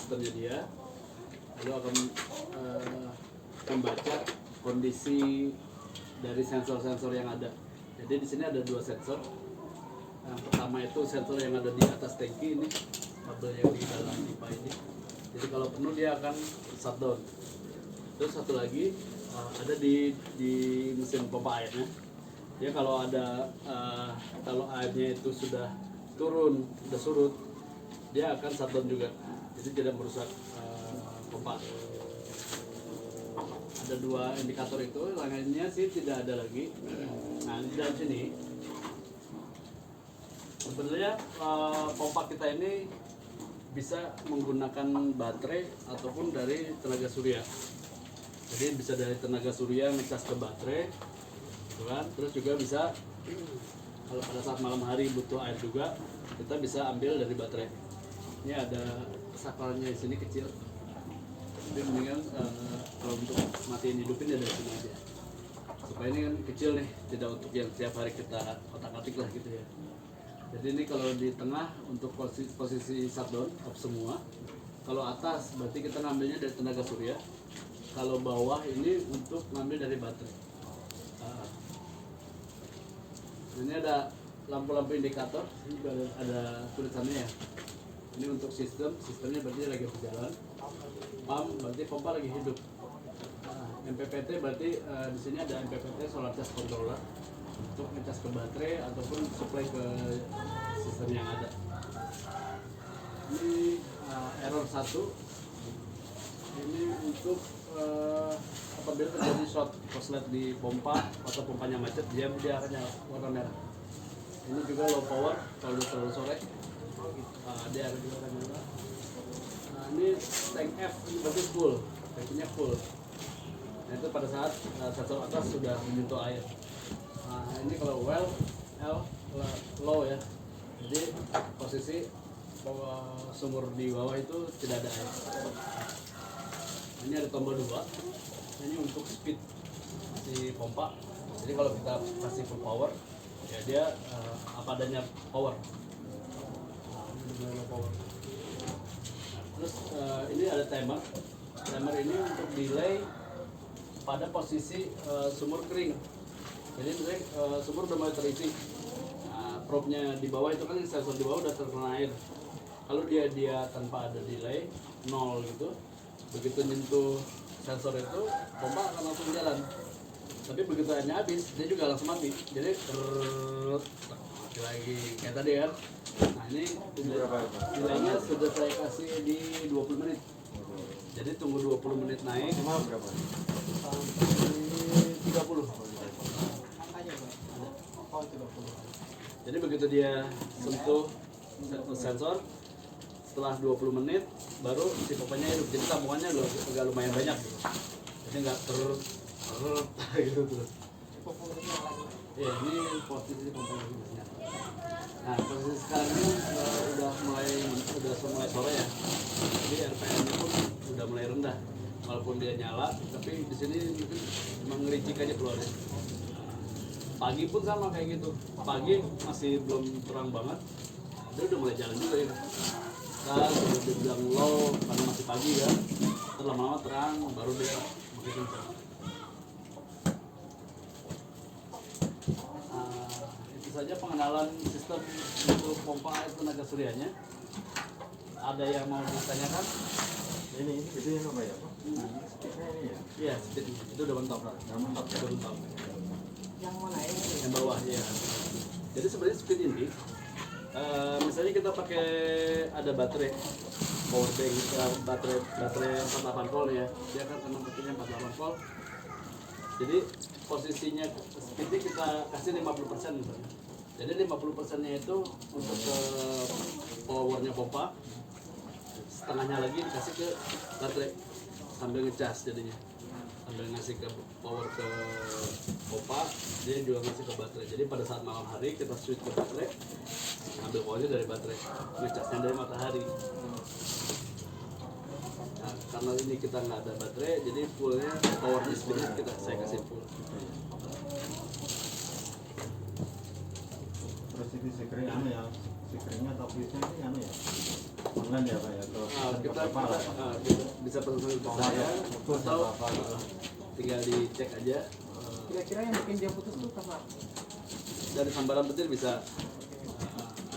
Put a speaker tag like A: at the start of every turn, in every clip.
A: sistemnya dia, lalu akan membaca kondisi dari sensor-sensor yang ada. Jadi di sini ada 2 sensor. Yang pertama itu sensor yang ada di atas tangki ini, kabel yang di dalam pipa ini. Jadi kalau penuh dia akan shutdown. Terus satu lagi ada di mesin pompa airnya. Dia kalau ada kalau airnya itu sudah turun, sudah surut, dia akan shutdown juga. Jadi tidak merusak pompa. Ada 2 indikator itu, lainnya sih tidak ada lagi. Nah di dalam sini sebenarnya pompa kita ini bisa menggunakan baterai ataupun dari tenaga surya. Jadi bisa dari tenaga surya ngecas ke baterai, gitu kan? Terus juga bisa kalau pada saat malam hari butuh air juga, kita bisa ambil dari baterai. Ini ada saklarnya di sini kecil. Tapi mendingan kalau untuk matiin hidupin ya dari sini aja. Supaya ini kan kecil nih, tidak untuk yang tiap hari kita otak-atik lah gitu ya. Jadi ini kalau di tengah untuk posisi shutdown off semua. Kalau atas berarti kita ngambilnya dari tenaga surya. Kalau bawah ini untuk ngambil dari baterai. Ini ada lampu-lampu indikator, ini juga ada tulisannya ya. Ini untuk sistemnya berarti lagi berjalan. Pump berarti pompa lagi hidup. MPPT berarti di sini ada MPPT solar charge controller untuk ngecas ke baterai ataupun supply ke sistem yang ada. Ini error 1. Ini untuk apabila terjadi short korslet di pompa atau pompanya macet, dia akan nyala warna merah. Ini juga low power kalau udah terlalu sore, dia akan juga akan nyala. Nah ini tank F, ini berarti full, tanknya full. Nah itu pada saat sensor atas sudah menyentuh air. Nah ini kalau well, L low ya, jadi posisi sumur di bawah itu tidak ada air. Ini ada tombol 2, ini untuk speed si pompa. Jadi kalau kita kasih full power, ya dia apa adanya power. Power. Terus ini ada timer. Timer ini untuk delay pada posisi sumur kering. Jadi misalnya sumur udah mulai terisi. Nah, probe-nya di bawah itu kan sensor di bawah udah terkena air. Kalau dia tanpa ada delay 0 gitu, begitu nyentuh sensor itu pompa akan langsung jalan. Tapi begitu airnya habis, dia juga langsung mati. Jadi mati lagi kayak tadi kan. Nah ini delaynya sudah saya kasih di 20 menit. Jadi tunggu 20 menit naik.
B: Maksimal berapa?
A: Sampai 30.
B: Oh 30.
A: Jadi begitu dia sentuh sensor, setelah 20 menit baru si pompanya hidup. Jadi tabungannya agak lumayan banyak gitu. Jadi nggak gitu terus. Ya ini posisi pompanya biasanya. Nah posisi sekarang ini udah mulai sore ya. Jadi RPM-nya pun udah mulai rendah. Walaupun dia nyala, tapi di sini mungkin mengericik aja keluarnya. Pagi pun sama kayak gitu. Pagi masih belum terang banget. Dia udah mulai jalan juga ya. Kan udah bilang low karena masih pagi ya. Terus lama-lama terang baru dia makin kencang. Itu saja pengenalan sistem untuk pompa air tenaga suryanya. Ada yang mau ditanyakan?
B: Ini itu yang apa ya Pak? Speednya ini ya?
A: Iya, speed itu udah mentok.
B: Udah mentok ya?
A: Udah mentok.
C: Yang mana ini?
A: Yang bawah ya. Jadi sebenarnya speed ini, misalnya kita pakai ada baterai power bank, baterai 48 volt ya, dia kan memang pakainya 48 volt. Jadi posisinya speednya kita kasih 50% misalnya. Jadi 50%-nya itu untuk ke powernya pompa, setengahnya lagi dikasih ke baterai sambil ngecas jadinya. Sambil ngasih ke power ke pompa, dia juga ngasih ke baterai. Jadi pada saat malam hari kita switch ke baterai, ambil powernya dari baterai, ngecasnya dari matahari. Nah, karena ini kita nggak ada baterai, jadi fullnya powernya sedikit saya kasih full.
B: Terus ini sekring anu ya, sekringnya atau fuse-nya ini anu ya? online ya Pak ya. Kalau
A: kita
B: apa lah.
A: bisa pesan ke saya
B: Putus
A: atau
B: apa gitu.
A: tinggal dicek aja.
C: Kira-kira yang bikin dia putus tuh karena
A: Dari sambaran petir bisa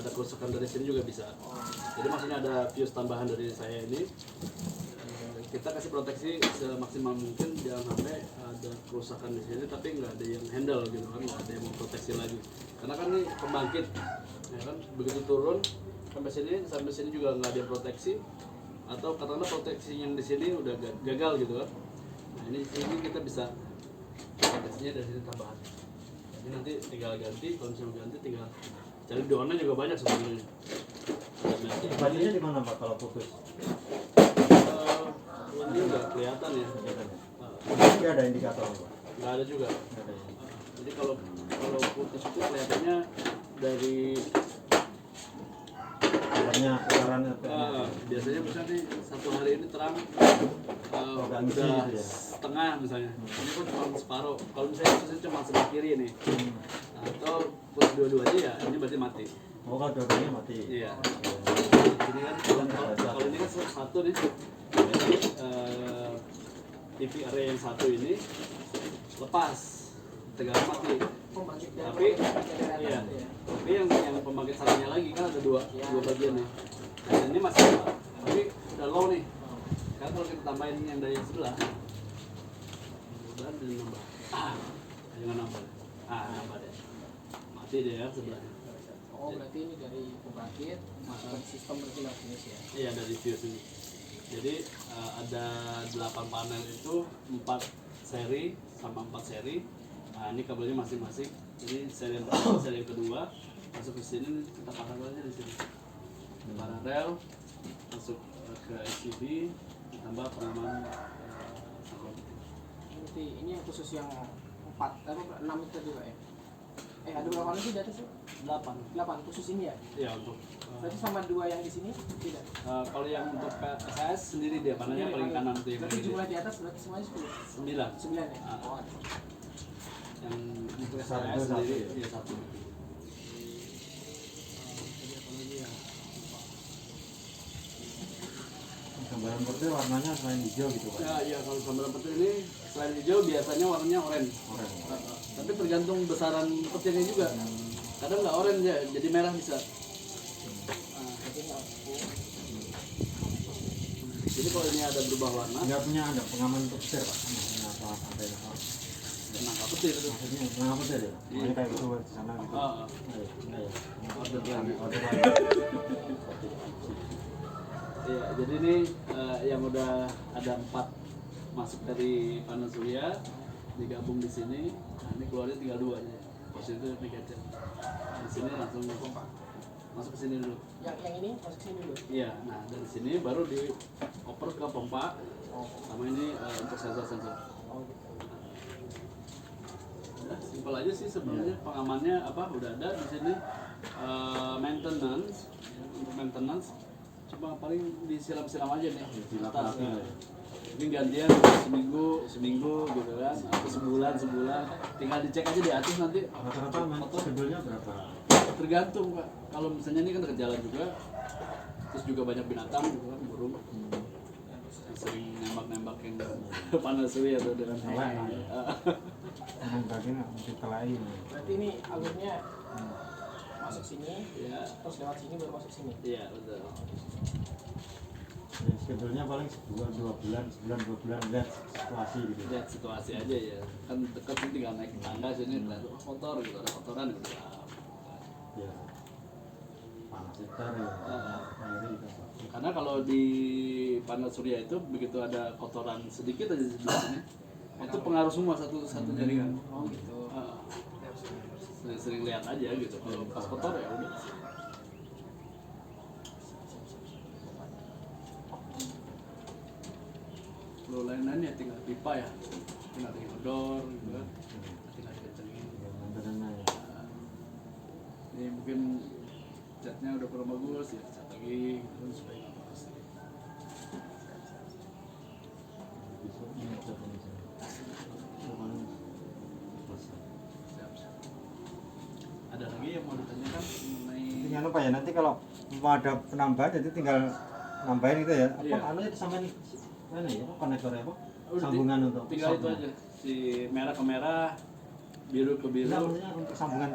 A: ada kerusakan dari sini juga bisa. Jadi maksudnya ada fuse tambahan dari saya ini. Kita kasih proteksi semaksimal mungkin, jangan sampai ada kerusakan di sini tapi nggak ada yang handle gitu kan, nggak ada yang mau proteksi lagi. Karena kan ini pembangkit, ya kan, begitu turun sampai sini juga nggak ada yang proteksi, atau katakanlah proteksi yang di sini udah gagal gitu kan. Nah ini kita bisa proteksinya dari sini tambahan. Jadi nanti tinggal ganti, kalau misalnya ganti tinggal cari donanya juga banyak sebenarnya.
B: Balinya di mana Pak kalau putus?
A: Ini udah kelihatan ya.
B: Nggak ada indikator Pak.
A: Nggak ada juga.
B: Nggak ada.
A: Jadi kalau putus itu kelihatannya dari
B: Warnanya ukuran
A: biasanya misalnya nih, satu hari ini terang
B: Nggak ngisi
A: udah
B: gitu ya?
A: setengah misalnya. Ini kan cuma separuh. Kalau misalnya putusnya cuma sebelah kiri nih, atau putus dua-duanya ya ini berarti mati.
B: Oh kalau dua-duanya mati.
A: Iya. Ini kan kalau ini kan satu nih. Jadi TV array yang satu ini lepas, tegang mati.
C: pembangkit dari
A: Tapi
C: dari
A: iya,
C: atas ya.
A: tapi yang pembangkit satunya lagi kan ada dua bagian nih. Dan ini masih tapi udah low nih. Karena kalau kita tambahin yang dari yang sebelah, mudah-mudahan jadi nambah. Jangan nambah. Nambah deh. Mati deh ya sebelahnya.
C: Oh berarti ini dari pembangkit masuk ke sistem berarti finish ya.
A: Iya dari fuse ini. Jadi ada 8 panel itu 4 seri sama 4 seri. Nah ini kabelnya masing-masing. Jadi seri yang pertama, seri yang kedua masuk ke sini, kita pasang aja di sini. Paralel masuk ke SCB, ditambah pengaman saluran.
C: Berarti ini yang khusus yang 6 itu juga ya. Ada berapa panel sih di atas? 8 khusus ini ya.
A: Iya untuk.
C: Berarti sama 2 yang di sini tidak.
A: Kalau yang untuk PSS sendiri dia panelnya paling kanan tuh yang
C: Berarti
A: gede.
C: jumlah di atas berarti semuanya 10.
A: 9.
C: 9 ya. Oh, ada.
A: Yang untuk
B: Satu,
A: PSS sendiri
B: satu.
A: dia 1.
B: Gambaran putih warnanya selain hijau gitu Pak.
A: Iya kalau sambaran petir ini selain hijau biasanya warnanya oranye.
B: Oren.
A: Tapi tergantung besaran petirnya juga. Kadang nggak oranye ya, jadi merah bisa.
C: Jadi nggak
A: Jadi kalau ini ada berubah warna,
B: Nggak punya ada pengaman untuk petir Pak. Maksudnya apa sampai apa?
A: nangkap petir itu.
B: Maksudnya pengaman petir ya. Makanya kayak gitu di sana gitu.
A: Ah,
B: Enggak ya.
A: order lagi.
B: Order lagi.
A: Iya, jadi ini yang udah ada 4 masuk dari panel surya digabung di sini. Nah ini keluarnya tinggal 2 aja. Posisi itu negatif. Di sini langsung masuk ke sini dulu.
C: yang ini masuk sini dulu.
A: Iya, nah dari sini baru dioper ke pompa. Sama ini untuk sensor-sensor.
C: Oh gitu.
A: Udah simpel aja sih sebenarnya pengamannya udah ada di sini. Maintenance untuk maintenance cuma paling disiram-siram aja nih atas. Ini gantian seminggu gitu kan, atau sebulan tinggal dicek aja di atas nanti.
B: Rata-rata schedule-nya berapa?
A: Tergantung Pak, kalau misalnya ini kan dekat jalan juga, terus juga banyak binatang gitu kan, burung sering nembak-nembakin panel surya tuh dengan
B: Bagian mesti telain.
C: Berarti ini alurnya masuk sini,
A: ya.
C: terus lewat sini baru masuk sini.
A: Iya betul.
B: Ya, schedule-nya paling 2 bulan, sebulan 2 bulan lihat situasi gitu.
A: Lihat situasi aja ya, kan dekat sini tinggal naik tangga sini lihat kotor gitu, ada kotoran gitu.
B: Ya. Panas sekitar ya. Airnya juga.
A: Karena kalau di panel surya itu begitu ada kotoran sedikit aja di sebelah sini, itu pengaruh semua satu jaringan.
C: Oh gitu.
A: Sering lihat aja gitu. Kalau pas kotor ya udah. Kalau lain-lain ya tinggal pipa ya, tinggal odor gitu kan, tinggal dikencengin.
B: Ya, maintenance-nya ya.
A: Ini mungkin catnya udah kurang bagus ya, cat lagi gitu supaya nggak bagus.
B: Besok ini ada pemeriksaan. Cuman selesai.
A: Siap. Ada lagi yang mau ditanyakan mengenai
B: Tinggal apa ya nanti kalau mau ada penambahan jadi tinggal nambahin gitu ya. Apa
A: Iya.
B: anunya disampein mana ya? Apa konektornya apa?
A: Udah,
B: Sambungan untuk
A: tinggal itu
B: shotnya.
A: aja. Si merah ke merah, biru ke biru.
B: Enggak, maksudnya untuk sambungan.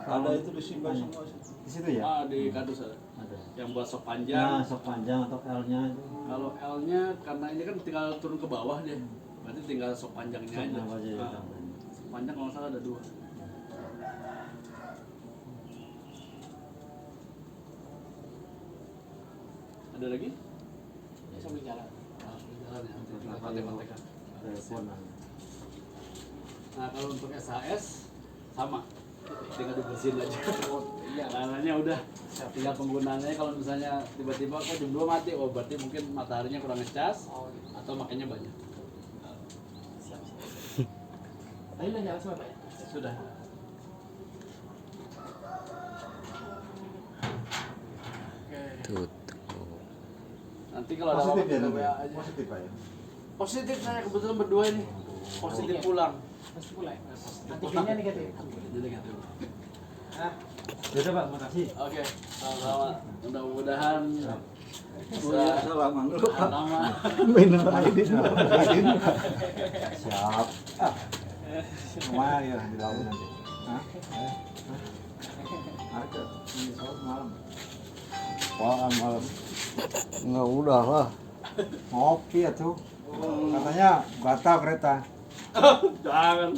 A: Ada itu di sini semua.
B: Di situ ya?
A: Ah, di kardus ada.
B: Ada.
A: Yang buat sok
B: Nah,
A: panjang.
B: sok panjang atau L-nya itu.
A: Kalau L-nya karena ini kan tinggal turun ke bawah dia. Berarti tinggal sok panjangnya aja.
B: Soknya apa aja ya?
A: Ah, sok panjang kalau nggak salah ada 2. Ada lagi?
C: Sambil jalan.
A: Ah, jalan ya. Tinggal
B: Apa
A: kontek-kontekan.
B: telepon.
A: Nah, kalau untuk SHS sama. Tinggal dibersihin aja.
C: Iya.
A: Lainnya udah tinggal penggunaannya. Kalau misalnya tiba-tiba kok jam 2 mati, oh berarti mungkin mataharinya kurang ngecas
C: Oh, gitu.
A: atau makanya banyak.
C: Siap. Tadi udah jalan semua Pak ya?
A: Sudah. Oke. Nanti kalau ada
B: Positif
A: apa-apa
B: ya,
A: kita
B: Dok,
A: WA
B: ya?
A: aja.
B: Positif Pak ya.
A: Positif saya kebetulan berdua ini. Positif
C: Iya.
A: pulang.
C: Pasti pula ya? Antigennya negatif.
A: Jadi negatif.
C: Ah,
B: Yaudah Pak, makasih.
A: Oke, sama-sama. Mudah-mudahan bisa
B: Salam
A: lama.
B: Minum aidin. Siap. Lumayan ya di laut nanti. Hah? Ada. Ini soal malam.
D: Apaan malam? Nggak udah lah.
B: Ngopi ya tuh. Katanya batal kereta.
A: Jangan.